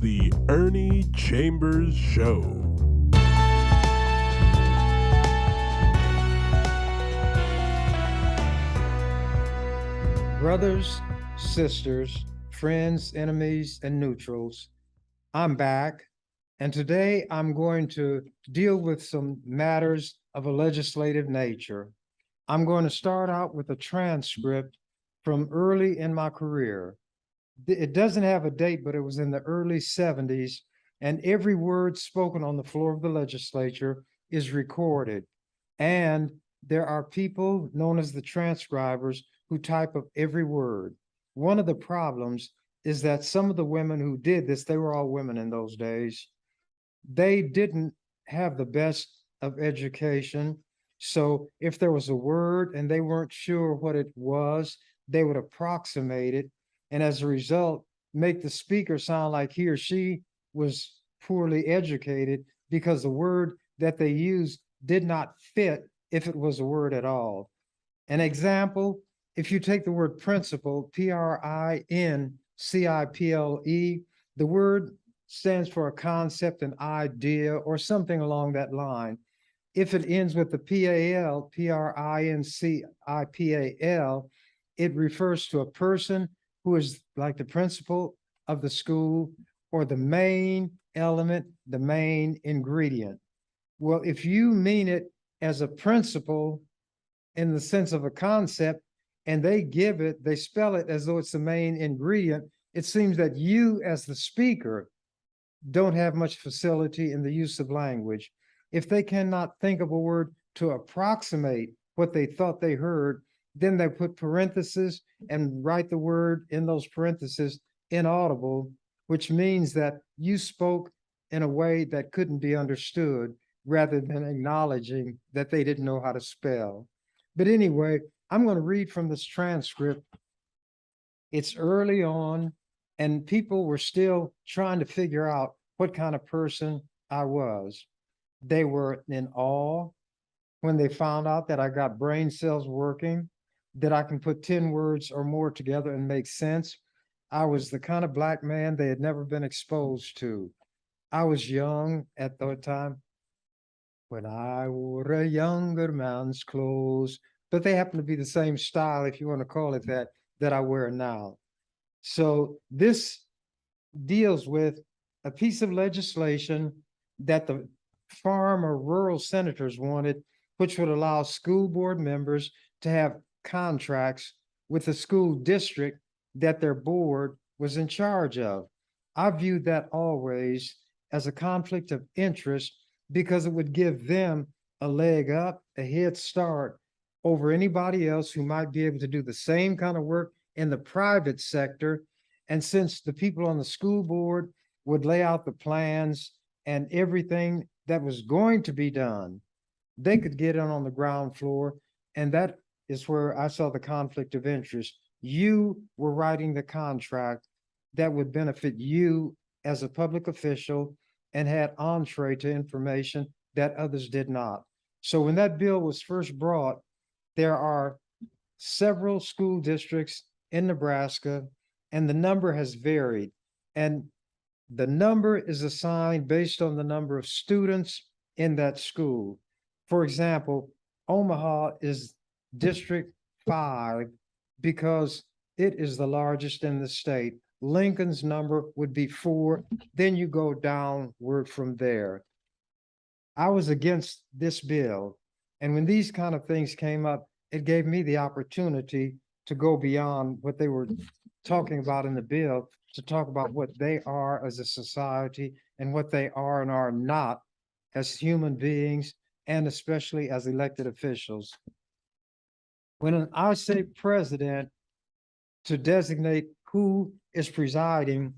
The Ernie Chambers Show. Brothers, sisters, friends, enemies, and neutrals, I'm back, and today I'm going to deal with some matters of a legislative nature. I'm going to start out with a transcript from early in my career. It doesn't have a date, but it was in the early 70s, and every word spoken on the floor of the legislature is recorded. And there are people known as the transcribers who type up every word. One of the problems is that some of the women who did this, they were all women in those days, they didn't have the best of education. So if there was a word and they weren't sure what it was, they would approximate it. And as a result, make the speaker sound like he or she was poorly educated because the word that they used did not fit if it was a word at all. An example, if you take the word principle, P-R-I-N-C-I-P-L-E, the word stands for a concept, an idea, or something along that line. If it ends with the P-A-L, P-R-I-N-C-I-P-A-L, it refers to a person who is like the principal of the school or the main element, the main ingredient. Well, if you mean it as a principle in the sense of a concept, and they spell it as though it's the main ingredient, it seems that you as the speaker don't have much facility in the use of language. If they cannot think of a word to approximate what they thought they heard, then they put parentheses and write the word in those parentheses inaudible, which means that you spoke in a way that couldn't be understood rather than acknowledging that they didn't know how to spell. But anyway, I'm going to read from this transcript. It's early on, and people were still trying to figure out what kind of person I was. They were in awe when they found out that I got brain cells working, that I can put 10 words or more together and make sense. I was the kind of Black man they had never been exposed to. I was young at that time, when I wore a younger man's clothes, but they happen to be the same style, if you want to call it that, that I wear now. So this deals with a piece of legislation that the farm or rural senators wanted, which would allow school board members to have contracts with the school district that their board was in charge of. I viewed that always as a conflict of interest because it would give them a leg up, a head start over anybody else who might be able to do the same kind of work in the private sector. And since the people on the school board would lay out the plans and everything that was going to be done, they could get in on the ground floor. And that is where I saw the conflict of interest. You were writing the contract that would benefit you as a public official and had entree to information that others did not. So when that bill was first brought, there are several school districts in Nebraska, and the number has varied. And the number is assigned based on the number of students in that school. For example, Omaha is District 5 because it is the largest in the state. Lincoln's number would be 4, then you go downward from there. I was against this bill, and when these kind of things came up, it gave me the opportunity to go beyond what they were talking about in the bill, to talk about what they are as a society and what they are and are not as human beings, and especially as elected officials. When I say president to designate who is presiding,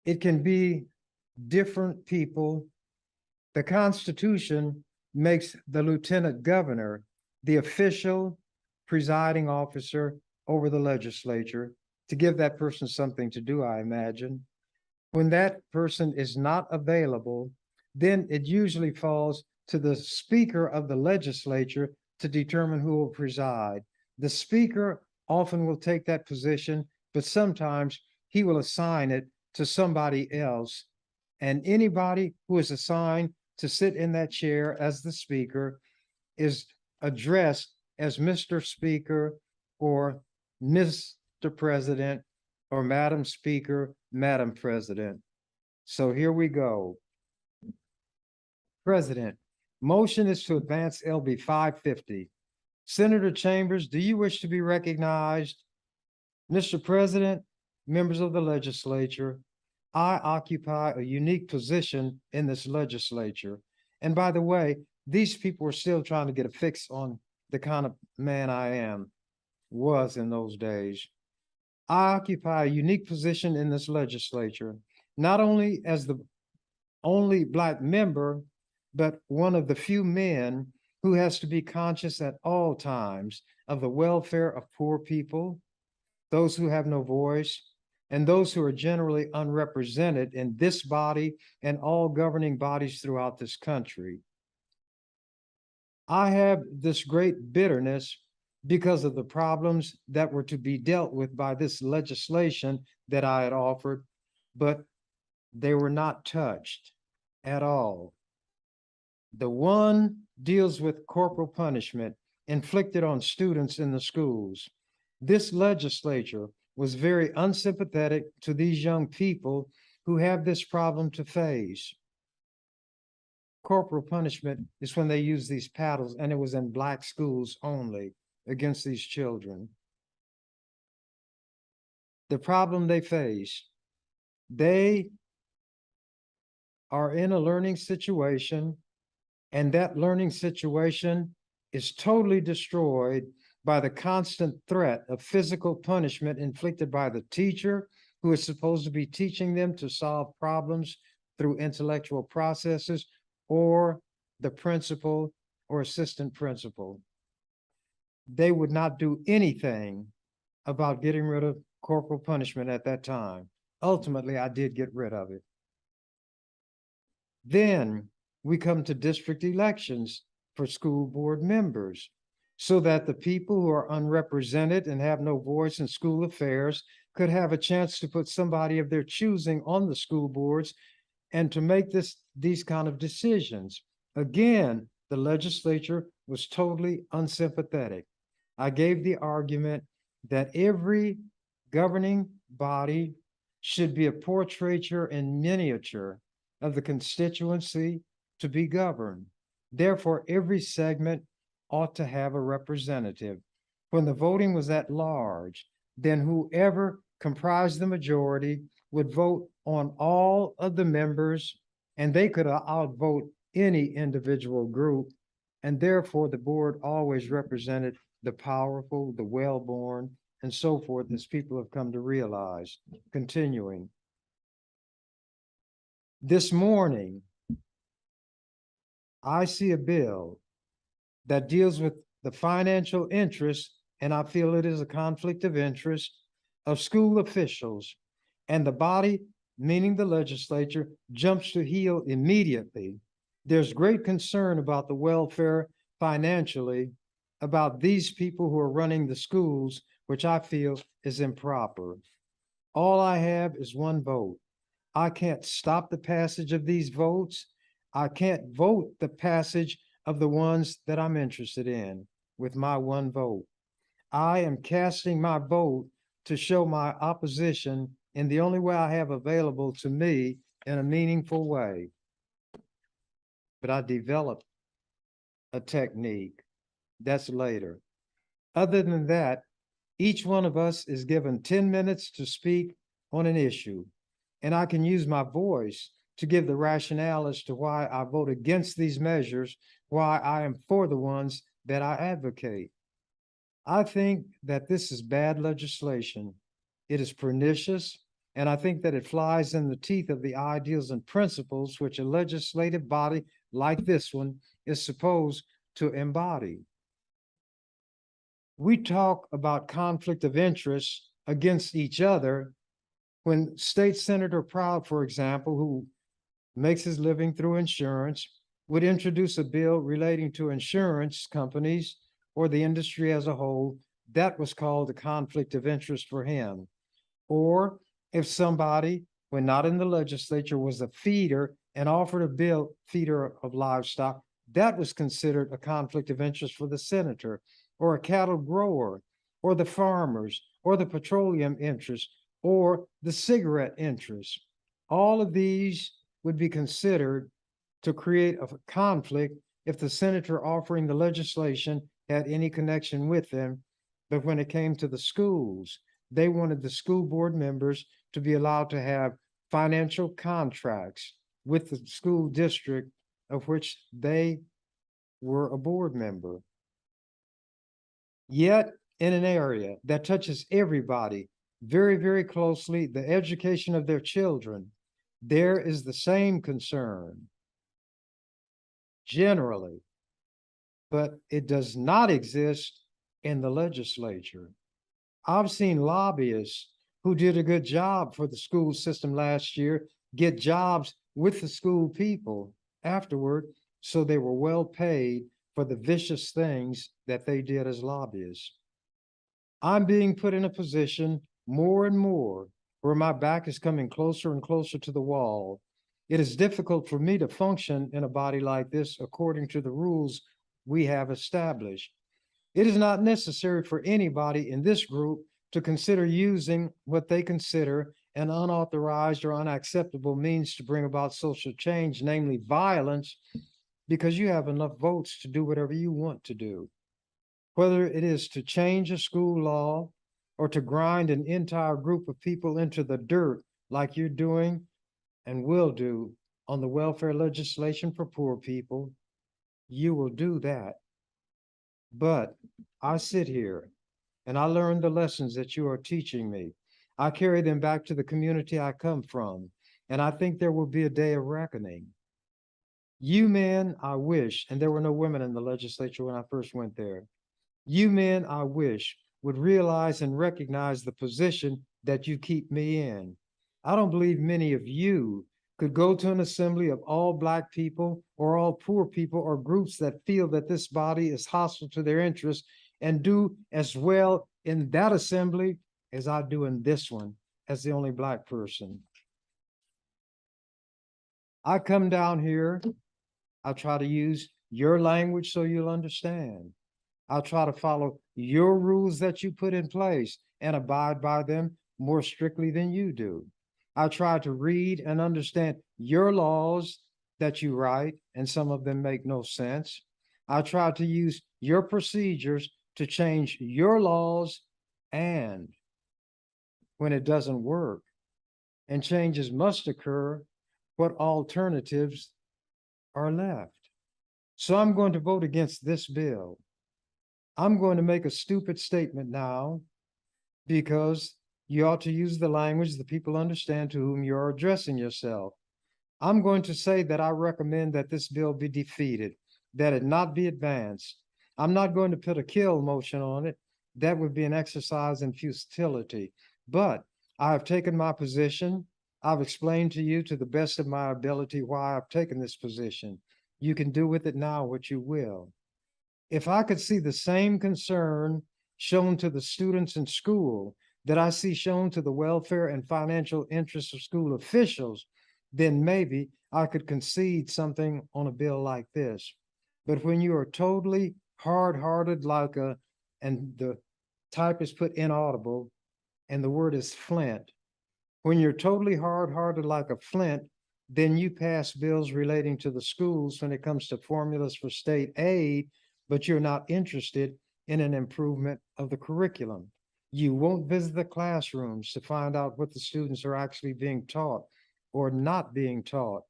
it can be different people. The Constitution makes the lieutenant governor the official presiding officer over the legislature, to give that person something to do, I imagine. When that person is not available, then it usually falls to the speaker of the legislature to determine who will preside. The speaker often will take that position, but sometimes he will assign it to somebody else, and anybody who is assigned to sit in that chair as the speaker is addressed as Mr. Speaker or Mr. President or Madam Speaker, Madam President. So here we go. President, motion is to advance LB 550. Senator Chambers, do you wish to be recognized? Mr. President, members of the legislature, I occupy a unique position in this legislature. And by the way, these people are still trying to get a fix on the kind of man I was in those days. I occupy a unique position in this legislature, not only as the only Black member, but one of the few men who has to be conscious at all times of the welfare of poor people, those who have no voice, and those who are generally unrepresented in this body and all governing bodies throughout this country. I have this great bitterness because of the problems that were to be dealt with by this legislation that I had offered, but they were not touched at all. The one deals with corporal punishment inflicted on students in the schools. This legislature was very unsympathetic to these young people who have this problem to face. Corporal punishment is when they use these paddles, and it was in Black schools only against these children. The problem they face, they are in a learning situation, and that learning situation is totally destroyed by the constant threat of physical punishment inflicted by the teacher who is supposed to be teaching them to solve problems through intellectual processes, or the principal or assistant principal. They would not do anything about getting rid of corporal punishment at that time. Ultimately, I did get rid of it. Then we come to district elections for school board members, so that the people who are unrepresented and have no voice in school affairs could have a chance to put somebody of their choosing on the school boards and to make these kind of decisions. Again, the legislature was totally unsympathetic. I gave the argument that every governing body should be a portraiture in miniature of the constituency to be governed. Therefore, every segment ought to have a representative. When the voting was at large, then whoever comprised the majority would vote on all of the members, and they could outvote any individual group. And therefore, the board always represented the powerful, the well-born, and so forth, as people have come to realize. Continuing. This morning, I see a bill that deals with the financial interest, and I feel it is a conflict of interest, of school officials. And the body, meaning the legislature, jumps to heel immediately. There's great concern about the welfare financially, about these people who are running the schools, which I feel is improper. All I have is one vote. I can't stop the passage of these votes. I can't vote the passage of the ones that I'm interested in with my one vote. I am casting my vote to show my opposition in the only way I have available to me in a meaningful way. But I developed a technique. That's later. Other than that, each one of us is given 10 minutes to speak on an issue, and I can use my voice to give the rationale as to why I vote against these measures, why I am for the ones that I advocate. I think that this is bad legislation. It is pernicious, and I think that it flies in the teeth of the ideals and principles which a legislative body like this one is supposed to embody. We talk about conflict of interest against each other when State Senator Proud, for example, who makes his living through insurance, would introduce a bill relating to insurance companies or the industry as a whole. That was called a conflict of interest for him. Or if somebody when not in the legislature, was a feeder and offered a bill, feeder of livestock, that was considered a conflict of interest for the senator, or a cattle grower, or the farmers, or the petroleum interest, or the cigarette interest. All of these would be considered to create a conflict if the senator offering the legislation had any connection with them. But when it came to the schools, they wanted the school board members to be allowed to have financial contracts with the school district of which they were a board member. Yet, in an area that touches everybody very, very closely, the education of their children, there is the same concern generally, but it does not exist in the legislature. I've seen lobbyists who did a good job for the school system last year get jobs with the school people afterward, so they were well paid for the vicious things that they did as lobbyists. I'm being put in a position more and more where my back is coming closer and closer to the wall. It is difficult for me to function in a body like this according to the rules we have established. It is not necessary for anybody in this group to consider using what they consider an unauthorized or unacceptable means to bring about social change, namely violence, because you have enough votes to do whatever you want to do. Whether it is to change a school law or to grind an entire group of people into the dirt like you're doing and will do on the welfare legislation for poor people, you will do that. But I sit here and I learn the lessons that you are teaching me. I carry them back to the community I come from, and I think there will be a day of reckoning. You men, I wish, and there were no women in the legislature when I first went there. You men, I wish, would realize and recognize the position that you keep me in. I don't believe many of you could go to an assembly of all Black people or all poor people or groups that feel that this body is hostile to their interests and do as well in that assembly as I do in this one as the only Black person. I come down here, I'll try to use your language so you'll understand. I'll try to follow your rules that you put in place and abide by them more strictly than you do. I'll try to read and understand your laws that you write, and some of them make no sense. I'll try to use your procedures to change your laws, and when it doesn't work and changes must occur, what alternatives are left? So I'm going to vote against this bill. I'm going to make a stupid statement now because you ought to use the language that people understand to whom you're addressing yourself. I'm going to say that I recommend that this bill be defeated, that it not be advanced. I'm not going to put a kill motion on it. That would be an exercise in futility. But I have taken my position. I've explained to you to the best of my ability why I've taken this position. You can do with it now what you will. If I could see the same concern shown to the students in school that I see shown to the welfare and financial interests of school officials, then maybe I could concede something on a bill like this. But when you are totally hard-hearted like and the type is put inaudible, and the word is flint. When you're totally hard-hearted like a flint, then you pass bills relating to the schools when it comes to formulas for state aid, but you're not interested in an improvement of the curriculum. You won't visit the classrooms to find out what the students are actually being taught or not being taught.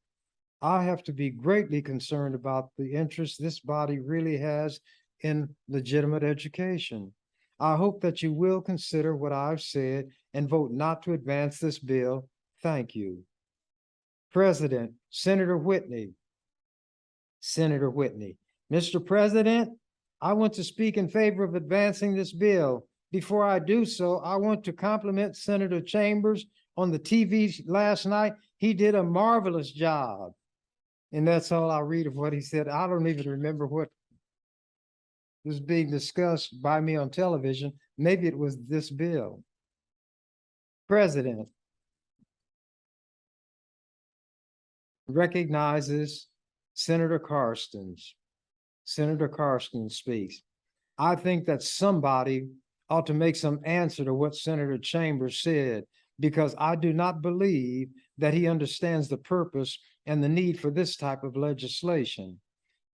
I have to be greatly concerned about the interest this body really has in legitimate education. I hope that you will consider what I've said and vote not to advance this bill. Thank you. President, Senator Whitney. Senator Whitney. Mr. President, I want to speak in favor of advancing this bill. Before I do so, I want to compliment Senator Chambers on the TV last night. He did a marvelous job. And that's all I'll read of what he said. I don't even remember what was being discussed by me on television. Maybe it was this bill. President, recognizes Senator Carstens. Senator Carstens speaks. I think that somebody ought to make some answer to what Senator Chambers said, because I do not believe that he understands the purpose and the need for this type of legislation.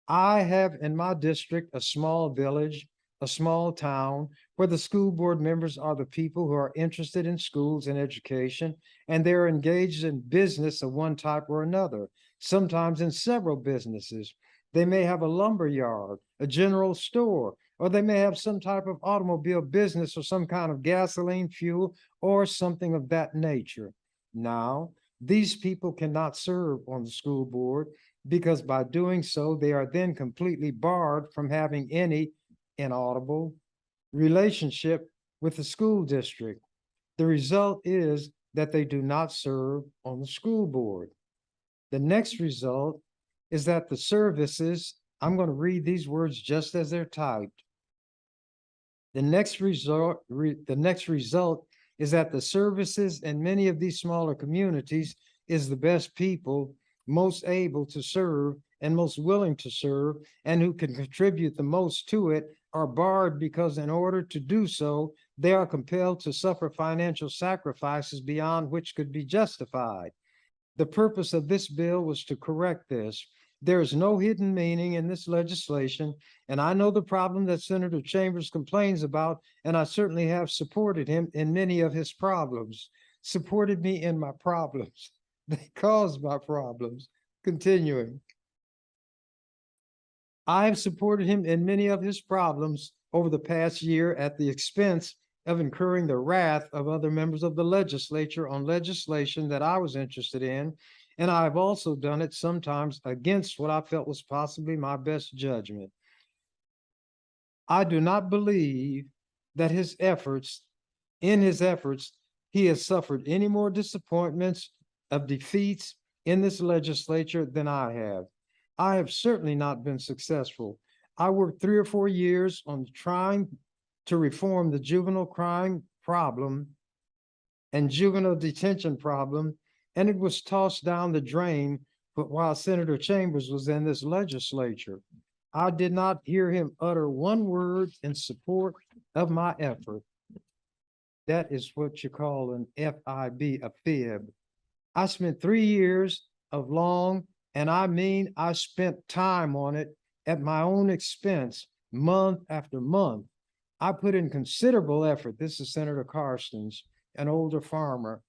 I have in my district a small village, a small town, where the school board members are the people who are interested in schools and education, and they're engaged in business of one type or another, sometimes in several businesses. They may have a lumber yard, a general store, or they may have some type of automobile business or some kind of gasoline, fuel, or something of that nature. Now, these people cannot serve on the school board, because by doing so, they are then completely barred from having any inaudible relationship with the school district. The result is that they do not serve on the school board. The next result is that the services, I'm going to read these words just as they're typed. The next result is that the services in many of these smaller communities is the best people most able to serve and most willing to serve and who can contribute the most to it are barred, because in order to do so, they are compelled to suffer financial sacrifices beyond which could be justified. The purpose of this bill was to correct this. There is no hidden meaning in this legislation, and I know the problem that Senator Chambers complains about, and I certainly have supported him in many of his problems. Supported me in my problems. They caused my problems. Continuing. I have supported him in many of his problems over the past year at the expense of incurring the wrath of other members of the legislature on legislation that I was interested in. And I've also done it sometimes against what I felt was possibly my best judgment. I do not believe that in his efforts, he has suffered any more disappointments of defeats in this legislature than I have. I have certainly not been successful. I worked 3 or 4 years on trying to reform the juvenile crime problem and juvenile detention problem, and it was tossed down the drain. But while Senator Chambers was in this legislature, I did not hear him utter one word in support of my effort. That is what you call an FIB, a fib. I spent 3 years of long, and I mean, I spent time on it at my own expense, month after month. I put in considerable effort. This is Senator Carstens, an older farmer,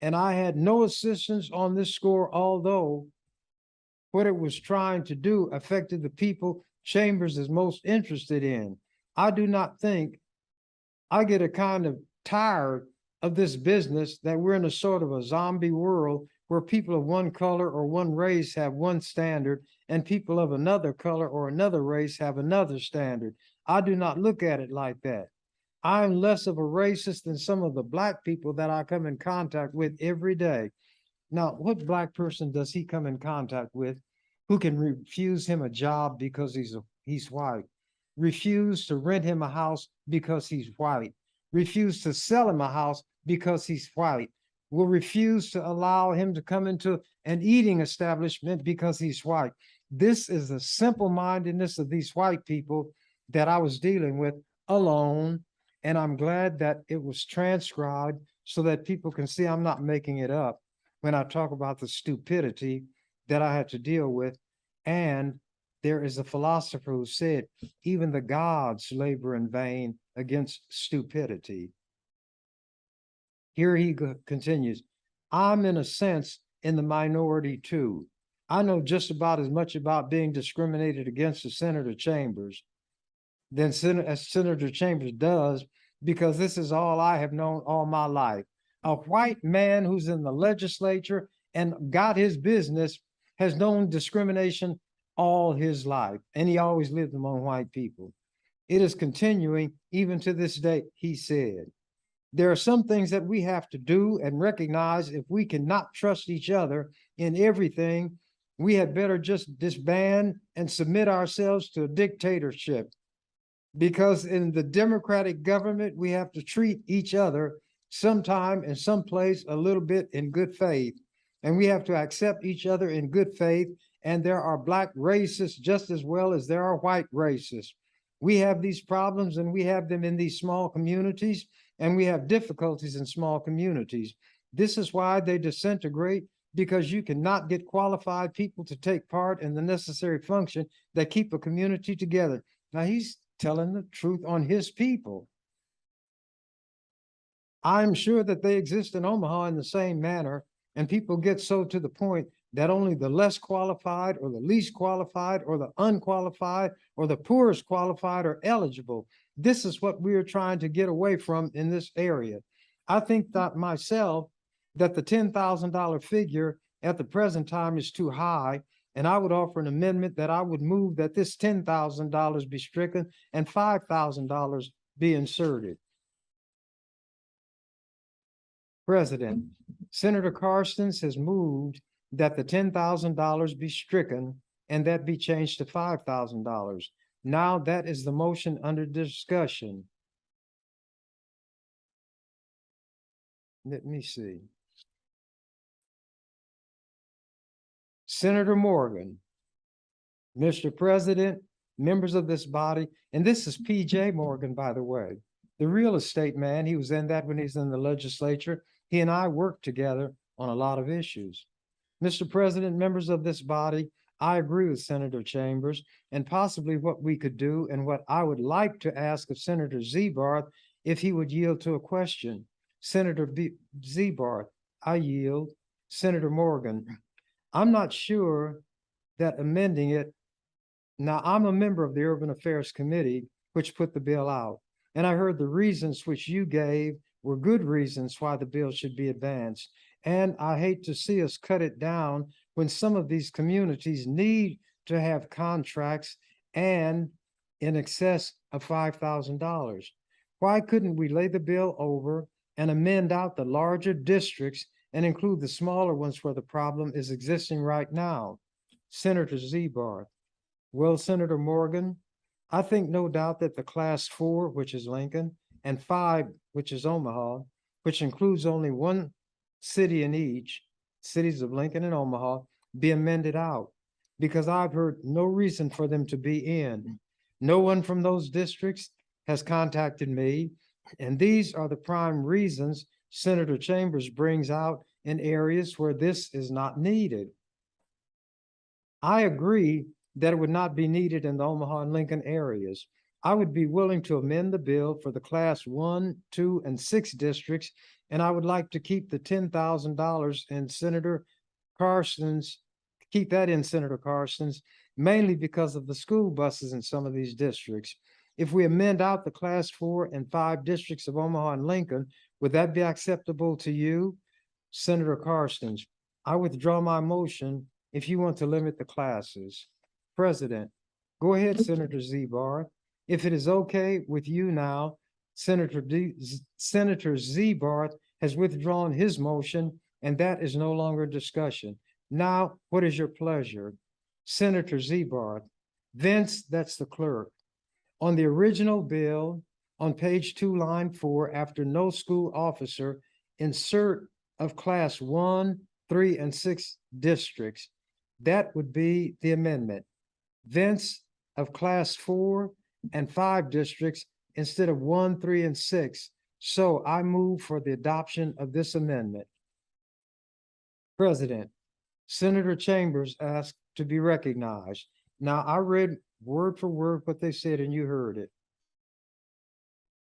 and I had no assistance on this score, although what it was trying to do affected the people Chambers is most interested in. I do not think, I get a kind of tired of this business that we're in a sort of a zombie world where people of one color or one race have one standard and people of another color or another race have another standard. I do not look at it like that. I'm less of a racist than some of the Black people that I come in contact with every day. Now, what Black person does he come in contact with who can refuse him a job because he's white? Refuse to rent him a house because he's white? Refuse to sell him a house because he's white? Will refuse to allow him to come into an eating establishment because he's white? This is the simple-mindedness of these white people that I was dealing with alone, and I'm glad that it was transcribed so that people can see I'm not making it up when I talk about the stupidity that I had to deal with. And there is a philosopher who said, even the gods labor in vain against stupidity. Here he continues, I'm in a sense in the minority too. I know just about as much about being discriminated against as Senator Chambers as Senator Chambers does, because this is all I have known all my life. A white man who's in the legislature and got his business has known discrimination all his life, and he always lived among white people. It is continuing even to this day, he said. There are some things that we have to do and recognize. If we cannot trust each other in everything, we had better just disband and submit ourselves to a dictatorship. Because in the democratic government, we have to treat each other sometime and someplace a little bit in good faith. and we have to accept each other in good faith. And there are black racists just as well as there are white racists. We have these problems and we have them in these small communities, and we have difficulties in small communities. This is why they disintegrate, because you cannot get qualified people to take part in the necessary function that keep a community together. Now he's telling the truth on his people. I'm sure that they exist in Omaha in the same manner, and people get so to the point that only the less qualified or the least qualified or the unqualified or the poorest qualified are eligible. This is what we are trying to get away from in this area. I think that myself, that the $10,000 figure at the present time is too high, and I would offer an amendment that I would move that this $10,000 be stricken and $5,000 be inserted. President, Senator Carstens has moved that the $10,000 be stricken and that be changed to $5,000. Now that is the motion under discussion. Let me see. Senator Morgan, Mr. President, members of this body, and this is PJ Morgan, by the way, the real estate man. He was in that when he's in the legislature. He and I worked together on a lot of issues. Mr. President, members of this body, I agree with Senator Chambers, and possibly what we could do and what I would like to ask of Senator Zebarth, if he would yield to a question. Senator Zebarth, I yield. Senator Morgan, I'm not sure that amending it. Now, I'm a member of the Urban Affairs Committee, which put the bill out, and I heard the reasons which you gave were good reasons why the bill should be advanced. And I hate to see us cut it down when some of these communities need to have contracts and in excess of $5,000. Why couldn't we lay the bill over and amend out the larger districts and include the smaller ones where the problem is existing right now? Senator Zebarth. Well, Senator Morgan, I think no doubt that the class 4, which is Lincoln, and 5, which is Omaha, which includes only one city in each, cities of Lincoln and Omaha, be amended out, because I've heard no reason for them to be in. No one from those districts has contacted me, and these are the prime reasons Senator Chambers brings out in areas where this is not needed. I agree that it would not be needed in the Omaha and Lincoln areas. I would be willing to amend the bill for the class 1, 2, and 6 districts, and I would like to keep the $10,000 in Senator Carstens, keep that in Senator Carstens, mainly because of the school buses in some of these districts. If we amend out the class 4 and 5 districts of Omaha and Lincoln, would that be acceptable to you, Senator Carstens? I withdraw my motion if you want to limit the classes. President, go ahead, Senator Zebarth. If it is okay with you now, Senator Zebarth has withdrawn his motion, and that is no longer discussion. Now, what is your pleasure? Senator Zebarth. Vince, that's the clerk. On the original bill, on page 2, line 4, after no school officer, insert of class 1, 3, and 6 districts. That would be the amendment. Vince, of class 4 and 5 districts instead of 1, 3, and 6. So I move for the adoption of this amendment. President, Senator Chambers asked to be recognized. Now, I read word for word what they said and you heard it.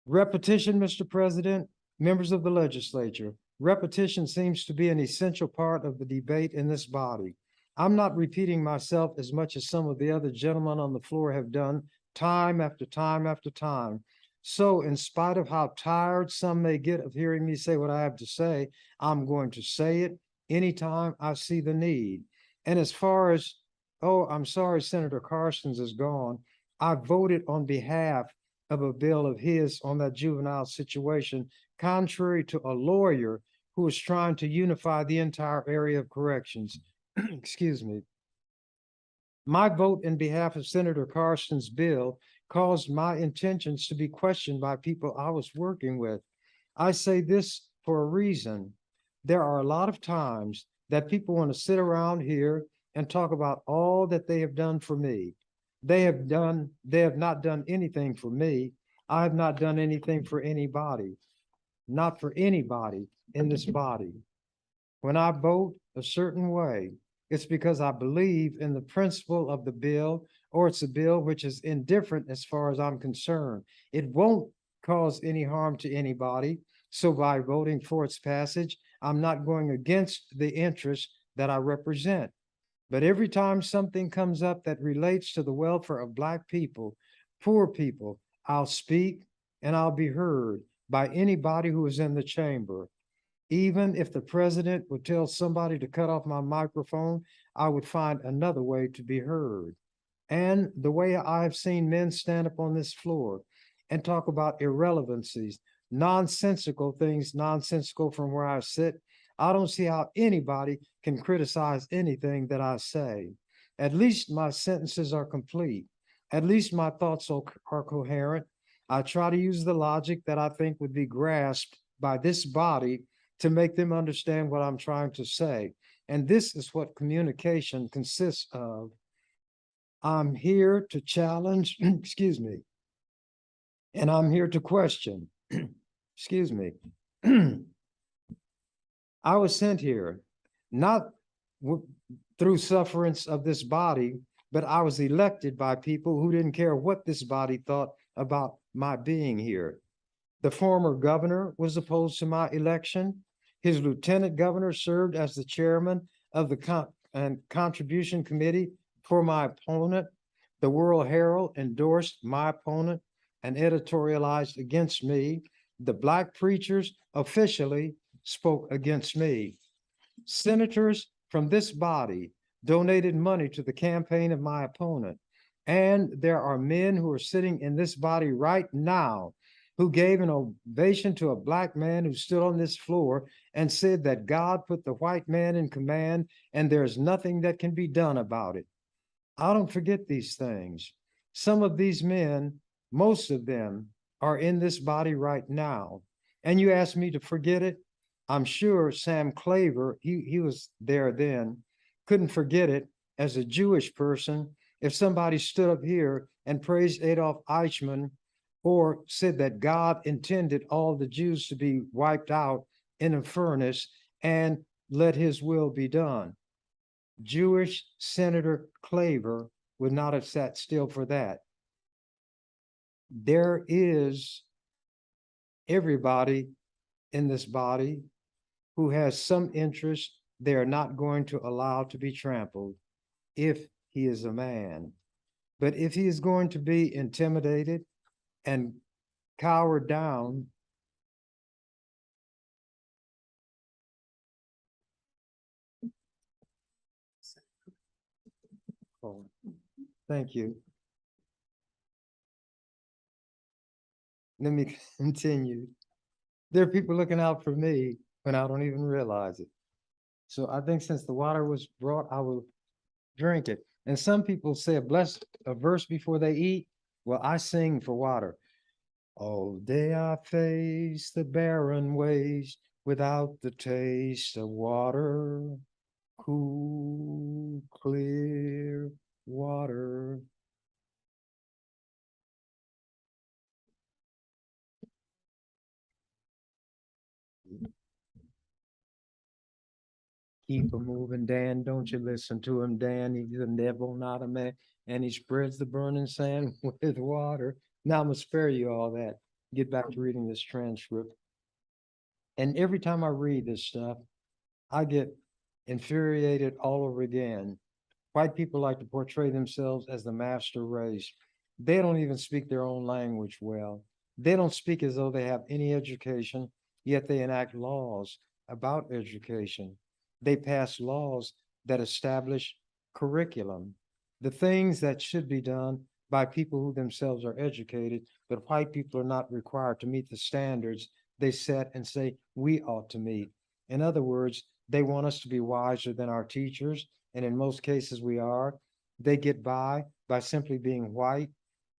Repetition, Mr. President, members of the legislature. Repetition seems to be an essential part of the debate in this body. I'm not repeating myself as much as some of the other gentlemen on the floor have done time after time after time. So in spite of how tired some may get of hearing me say what I have to say, I'm going to say it anytime I see the need. And as far as, oh, I'm sorry, Senator Carstens is gone. I voted on behalf of a bill of his on that juvenile situation, contrary to a lawyer who was trying to unify the entire area of corrections. Excuse me. My vote in behalf of Senator Carstens' bill caused my intentions to be questioned by people I was working with. I say this for a reason. There are a lot of times that people want to sit around here and talk about all that they have done for me. They have not done anything for me. I have not done anything for anybody, not for anybody in this body. When I vote a certain way, it's because I believe in the principle of the bill, or it's a bill which is indifferent as far as I'm concerned. It won't cause any harm to anybody. So by voting for its passage, I'm not going against the interests that I represent. But every time something comes up that relates to the welfare of Black people, poor people, I'll speak and I'll be heard by anybody who is in the chamber. Even if the president would tell somebody to cut off my microphone, I would find another way to be heard. And the way I've seen men stand up on this floor and talk about irrelevancies, nonsensical things, nonsensical from where I sit, I don't see how anybody can criticize anything that I say. At least my sentences are complete. At least my thoughts are coherent. I try to use the logic that I think would be grasped by this body to make them understand what I'm trying to say. And this is what communication consists of. I'm here to challenge, excuse me, and I'm here to question, excuse me. I was sent here, not through sufferance of this body, but I was elected by people who didn't care what this body thought about my being here. The former governor was opposed to my election. His lieutenant governor served as the chairman of the contribution committee for my opponent. The World Herald endorsed my opponent and editorialized against me. The Black preachers officially spoke against me. Senators from this body donated money to the campaign of my opponent. And there are men who are sitting in this body right now who gave an ovation to a Black man who stood on this floor and said that God put the white man in command and there's nothing that can be done about it. I don't forget these things. Some of these men, most of them, are in this body right now. And you ask me to forget it? I'm sure Sam Claver, he was there then, couldn't forget it as a Jewish person. If somebody stood up here and praised Adolf Eichmann or said that God intended all the Jews to be wiped out in a furnace and let his will be done, Jewish Senator Claver would not have sat still for that. There is everybody in this body who has some interest they are not going to allow to be trampled if he is a man. But if he is going to be intimidated and cowered down, oh, thank you. Let me continue. There are people looking out for me when I don't even realize it. So I think since the water was brought, I will drink it. And some people say a verse before they eat. Well, I sing for water. All day I face the barren waste without the taste of water, cool, clear water. Keep him moving, Dan. Don't you listen to him, Dan. He's a devil, not a man. And he spreads the burning sand with water. Now I'm gonna spare you all that. Get back to reading this transcript. And every time I read this stuff, I get infuriated all over again. White people like to portray themselves as the master race. They don't even speak their own language well. They don't speak as though they have any education, yet they enact laws about education. They pass laws that establish curriculum, the things that should be done by people who themselves are educated, but white people are not required to meet the standards they set and say we ought to meet. In other words, they want us to be wiser than our teachers, and in most cases we are. They get by simply being white,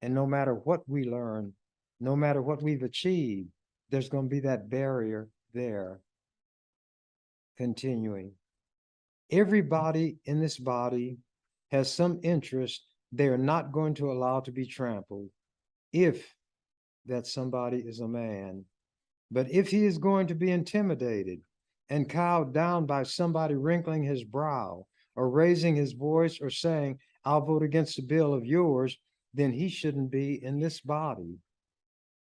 and no matter what we learn, no matter what we've achieved, there's going to be that barrier there. Continuing. Everybody in this body has some interest they are not going to allow to be trampled, if that somebody is a man. But if he is going to be intimidated and cowed down by somebody wrinkling his brow or raising his voice or saying, I'll vote against a bill of yours, then he shouldn't be in this body.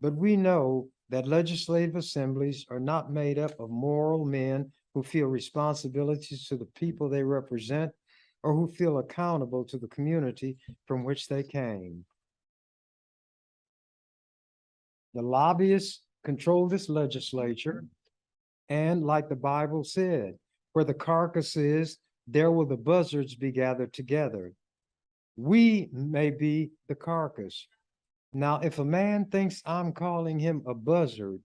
But we know that legislative assemblies are not made up of moral men who feel responsibilities to the people they represent or who feel accountable to the community from which they came. The lobbyists control this legislature, and like the Bible said, where the carcass is, there will the buzzards be gathered together. We may be the carcass. Now, if a man thinks I'm calling him a buzzard,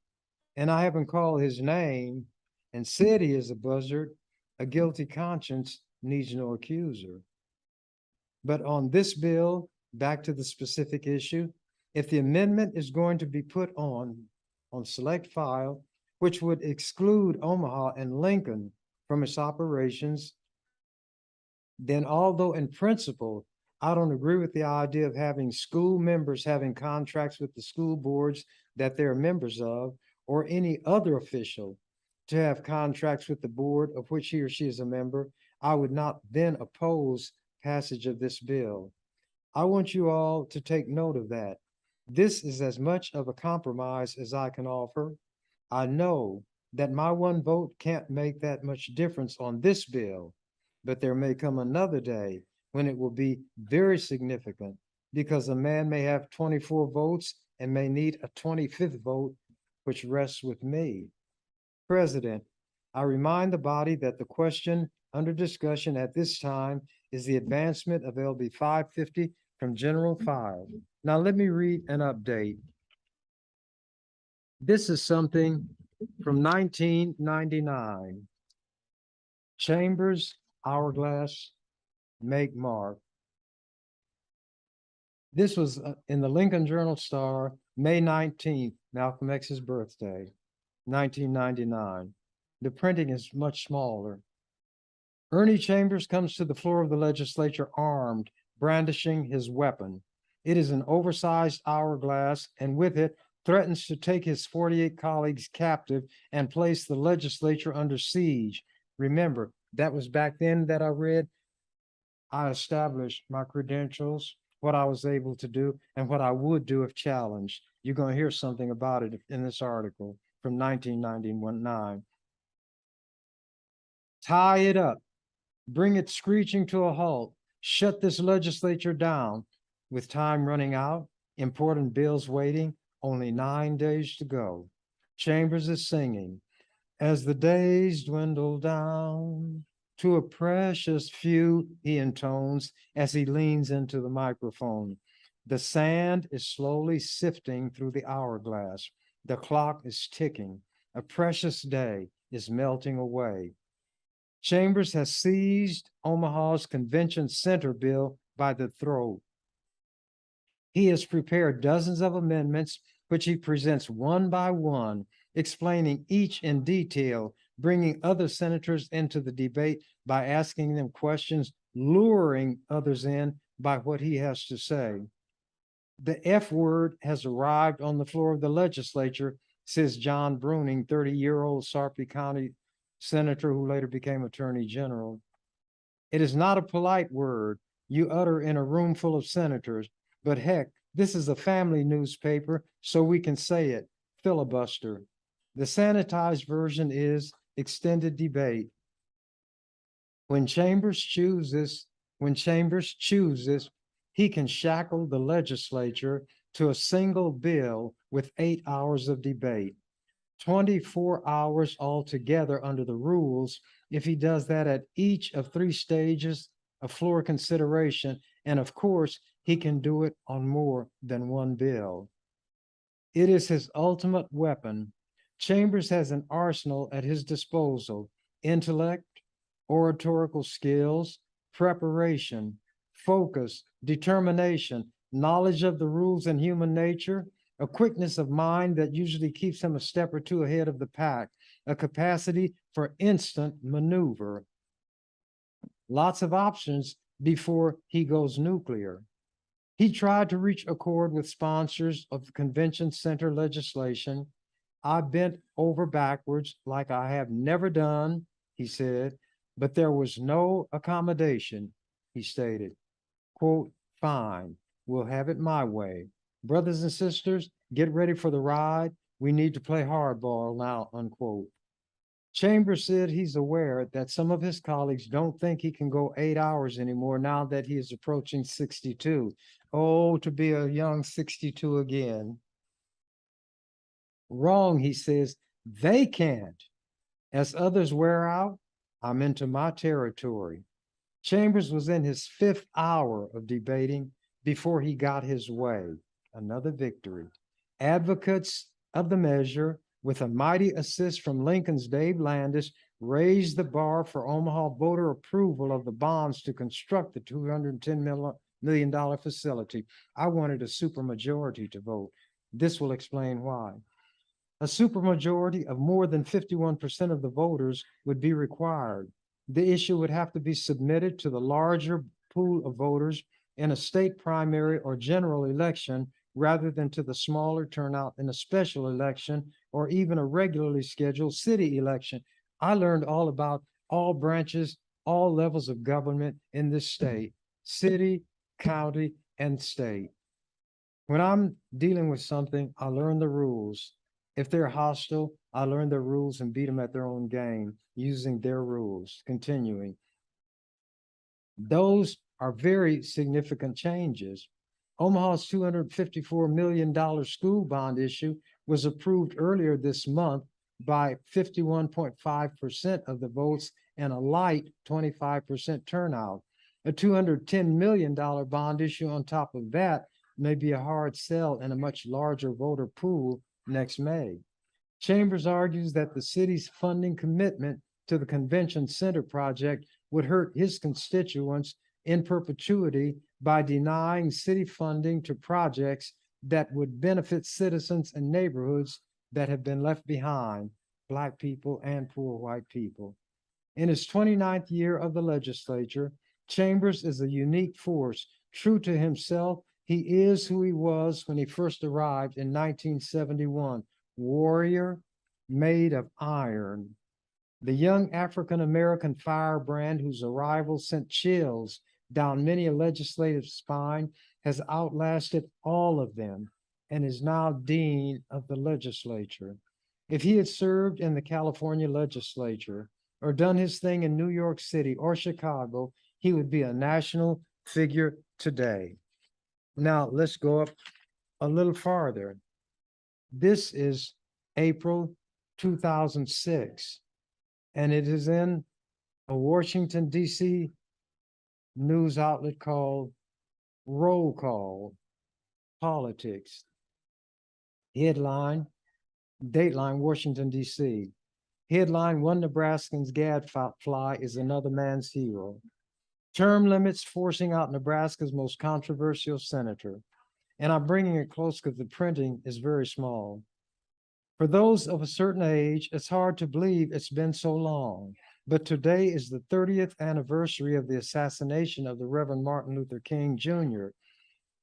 and I haven't called his name and said he is a buzzard, a guilty conscience needs no accuser. But on this bill, back to the specific issue, if the amendment is going to be put on select file, which would exclude Omaha and Lincoln from its operations, then although in principle, I don't agree with the idea of having school members having contracts with the school boards that they're members of, or any other official to have contracts with the board of which he or she is a member, I would not then oppose passage of this bill. I want you all to take note of that. This is as much of a compromise as I can offer. I know that my one vote can't make that much difference on this bill, but there may come another day when it will be very significant, because a man may have 24 votes and may need a 25th vote, which rests with me. President, I remind the body that the question under discussion at this time is the advancement of LB 550 from general file. Now let me read an update. This is something from 1999. Chambers, hourglass, make mark. This was in the Lincoln Journal-Star, May 19th, Malcolm X's birthday, 1999. The printing is much smaller. Ernie Chambers comes to the floor of the legislature armed, brandishing his weapon. It is an oversized hourglass, and with it threatens to take his 48 colleagues captive and place the legislature under siege. Remember, that was back then that I read. I established my credentials, what I was able to do, and what I would do if challenged. You're going to hear something about it in this article from 1999. Tie it up, bring it screeching to a halt, shut this legislature down. With time running out, important bills waiting, only 9 days to go. Chambers is singing, as the days dwindle down to a precious few, he intones as he leans into the microphone. The sand is slowly sifting through the hourglass. The clock is ticking. A precious day is melting away. Chambers has seized Omaha's convention center bill by the throat. He has prepared dozens of amendments, which he presents one by one, explaining each in detail, bringing other senators into the debate by asking them questions, luring others in by what he has to say. The F word has arrived on the floor of the legislature, says John Bruning, 30-year-old Sarpy County senator who later became attorney general. It is not a polite word you utter in a room full of senators, but heck, this is a family newspaper, so we can say it, filibuster. The sanitized version is extended debate. When Chambers chooses, he can shackle the legislature to a single bill with 8 hours of debate. 24 hours altogether under the rules if he does that at each of 3 stages of floor consideration, and of course, he can do it on more than one bill. It is his ultimate weapon. Chambers has an arsenal at his disposal: intellect, oratorical skills, preparation, focus, determination, knowledge of the rules and human nature, a quickness of mind that usually keeps him a step or two ahead of the pack, a capacity for instant maneuver. lots of options before he goes nuclear. He tried to reach accord with sponsors of the convention center legislation. I bent over backwards like I have never done, he said, but there was no accommodation, he stated. Quote, fine, we'll have it my way. Brothers and sisters, get ready for the ride. We need to play hardball now, unquote. Chambers said he's aware that some of his colleagues don't think he can go 8 hours anymore now that he is approaching 62. Oh, to be a young 62 again. Wrong, he says, they can't. As others wear out, I'm into my territory. Chambers was in his 5th hour of debating before he got his way. Another victory. Advocates of the measure, with a mighty assist from Lincoln's Dave Landis, raised the bar for Omaha voter approval of the bonds to construct the $210 million facility. I wanted a supermajority to vote. This will explain why. A supermajority of more than 51% of the voters would be required. The issue would have to be submitted to the larger pool of voters in a state primary or general election rather than to the smaller turnout in a special election or even a regularly scheduled city election. I learned all about all branches, all levels of government in this state, city, county, and state. When I'm dealing with something, I learn the rules. If they're hostile, I learn their rules and beat them at their own game using their rules. Continuing. Those are very significant changes. Omaha's $254 million school bond issue was approved earlier this month by 51.5% of the votes and a light 25% turnout. A $210 million bond issue on top of that may be a hard sell in a much larger voter pool next May. Chambers argues that the city's funding commitment to the convention center project would hurt his constituents in perpetuity by denying city funding to projects that would benefit citizens and neighborhoods that have been left behind, Black people and poor white people. In his 29th year of the legislature, Chambers is a unique force. True to himself, he is who he was when he first arrived in 1971, warrior made of iron. The young African-American firebrand whose arrival sent chills down many a legislative spine has outlasted all of them and is now dean of the legislature. If he had served in the California legislature or done his thing in New York City or Chicago, he would be a national figure today. Now let's go up a little farther. This is April 2006, and it is in a Washington, D.C. news outlet called Roll Call Politics. Headline, Dateline, Washington, D.C. Headline, one Nebraskan's gadfly is another man's hero. Term limits forcing out Nebraska's most controversial senator. And I'm bringing it close because the printing is very small. For those of a certain age, it's hard to believe it's been so long. But today is the 30th anniversary of the assassination of the Reverend Martin Luther King Jr.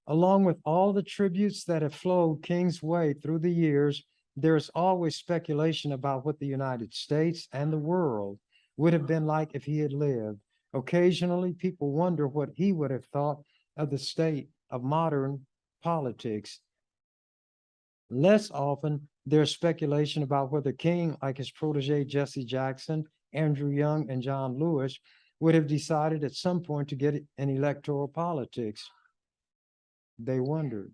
Along with all the tributes that have flowed King's way through the years, there's always speculation about what the United States and the world would have been like if he had lived. Occasionally, people wonder what he would have thought of the state of modern politics. Less often, there's speculation about whether King, like his protege Jesse Jackson, Andrew Young, and John Lewis, would have decided at some point to get in electoral politics. They wondered.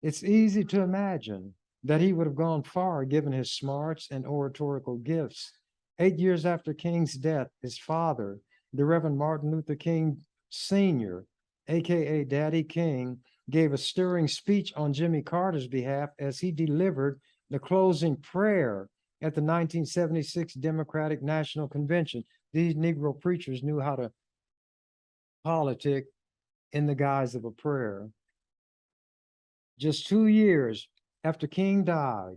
It's easy to imagine that he would have gone far given his smarts and oratorical gifts. 8 years after King's death, his father, the Reverend Martin Luther King Sr., aka Daddy King, gave a stirring speech on Jimmy Carter's behalf as he delivered the closing prayer at the 1976 Democratic National Convention. These Negro preachers knew how to politic in the guise of a prayer. Just 2 years after King died,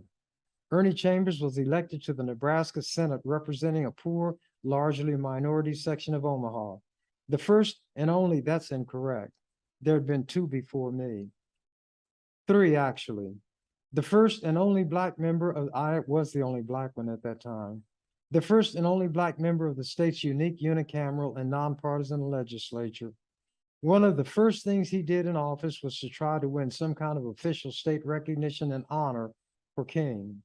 Ernie Chambers was elected to the Nebraska Senate representing a poor, largely minority section of Omaha. The first and only, that's incorrect. There had been two before me. Three, actually. The first and only black member of, I was the only black one at that time. The first and only black member of the state's unique unicameral and nonpartisan legislature. One of the first things he did in office was to try to win some kind of official state recognition and honor for King.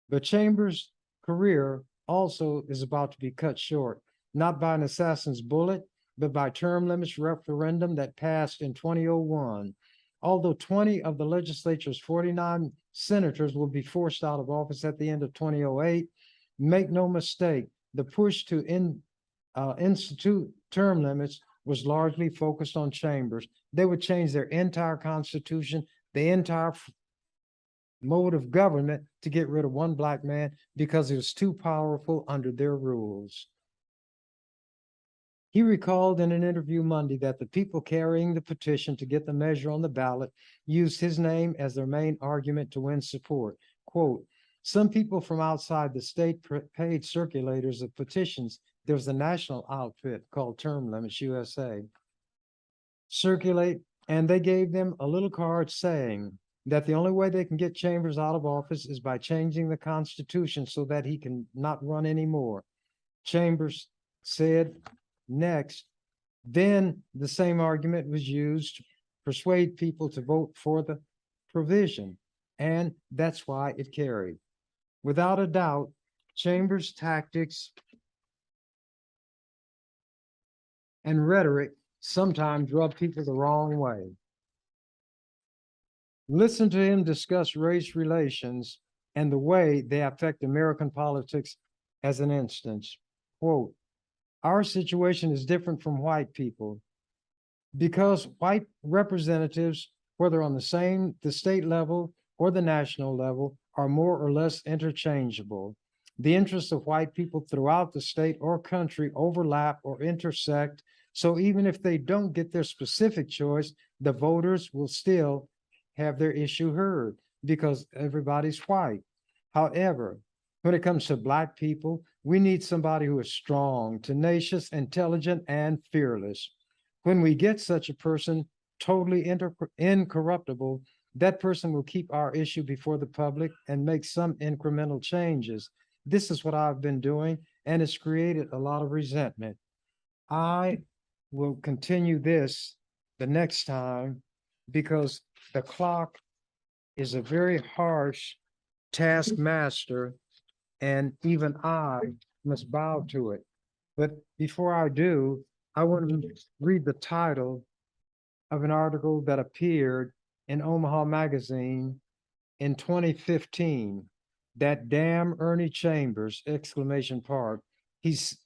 But Chambers' career also is about to be cut short, not by an assassin's bullet, but by term limits referendum that passed in 2001. Although 20 of the legislature's 49 senators will be forced out of office at the end of 2008, make no mistake, the push to institute term limits was largely focused on Chambers. They would change their entire constitution, the entire mode of government to get rid of one black man because he was too powerful under their rules. He recalled in an interview Monday that the people carrying the petition to get the measure on the ballot used his name as their main argument to win support. Quote, some people from outside the state paid circulators of petitions. There's a national outfit called Term Limits USA. Circulate, and they gave them a little card saying that the only way they can get Chambers out of office is by changing the Constitution so that he can not run anymore. Chambers said next, then the same argument was used to persuade people to vote for the provision, and that's why it carried. Without a doubt, Chambers' tactics and rhetoric sometimes rub people the wrong way. Listen to him discuss race relations and the way they affect American politics as an instance. Quote, our situation is different from white people because white representatives, whether on the state level or the national level, are more or less interchangeable. The interests of white people throughout the state or country overlap or intersect. So even if they don't get their specific choice, the voters will still have their issue heard because everybody's white. However, when it comes to black people, we need somebody who is strong, tenacious, intelligent, and fearless. When we get such a person, totally incorruptible, that person will keep our issue before the public and make some incremental changes. This is what I've been doing, and it's created a lot of resentment. I will continue this the next time because the clock is a very harsh taskmaster, and even I must bow to it. But before I do, I want to read the title of an article that appeared in Omaha Magazine in 2015. That damn Ernie Chambers, exclamation mark. He's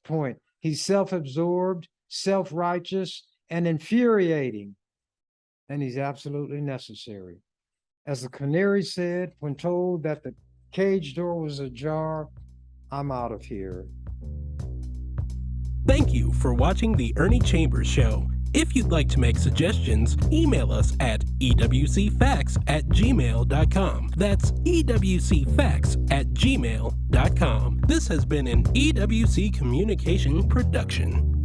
self-absorbed, self-righteous, and infuriating. And he's absolutely necessary. As the canary said, when told that the cage door was ajar, I'm out of here. Thank you for watching The Ernie Chambers Show. If you'd like to make suggestions, email us at ewcfacts@gmail.com. That's ewcfacts@gmail.com. This has been an EWC Communication production.